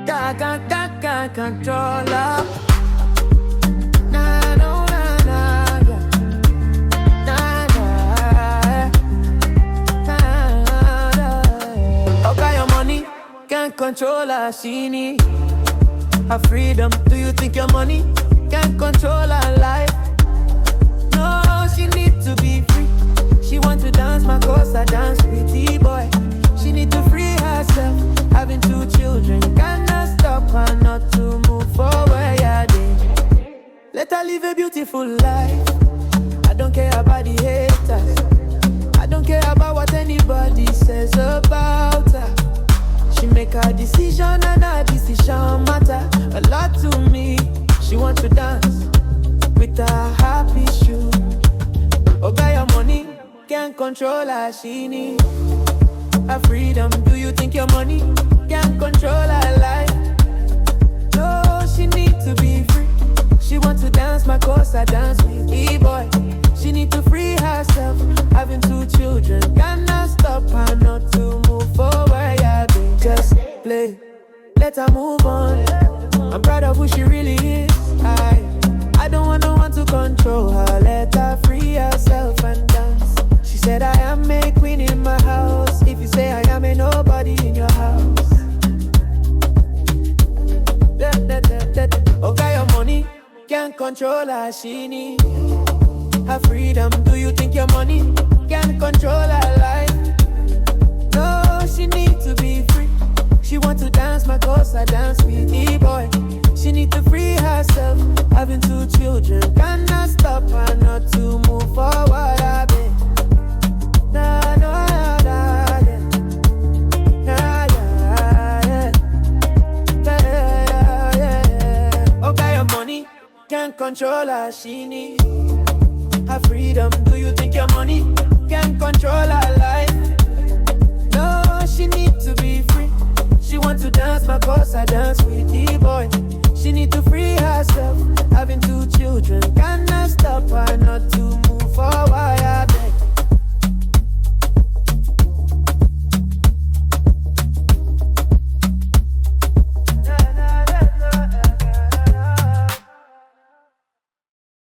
Can't control her. Nah, no, nah, nah, yeah. Nah, nah, nah, nah. Okay, your money can't control her. She need her freedom. Do you think your money can't control her life? No, she need to be free. She want to dance my course, I dance with Eboy. She need to free herself. Having 2 children cannot stop her not to move forward, yeah, they. Let her live a beautiful life. I don't care about the haters. I don't care about what anybody says about her. She make her decision and her decision matter a lot to me. She want to dance with her happy shoe. Oh, buy your money can't control her. She need her freedom. Do you think your money can't control her life? No, she need to be free. She want to dance my course, I dance with E-boy. She need to free herself. Having 2 children cannot stop her not to move forward, yeah, babe. Just play, let her move on. I'm proud of who she really is. I don't want no one to control her. Let her free herself and dance. She said I am a queen in my house. If you say I am a nobody in your house. Okay, your money can't control her. She need her freedom. Do you think your money can control her life? No, she need to be free. She want to dance my course, I dance with E-boy. She need to free herself. Having 2 children cannot stop her not to move forward, I bet. Nah, nah, nah, yeah. Nah, yeah, yeah. Yeah. Okay, your money can't control her. She need her freedom. Do you think your money can control her life? No, she need to be free. She want to dance my course, I dance with E-boy. She need to free herself. Having 2 children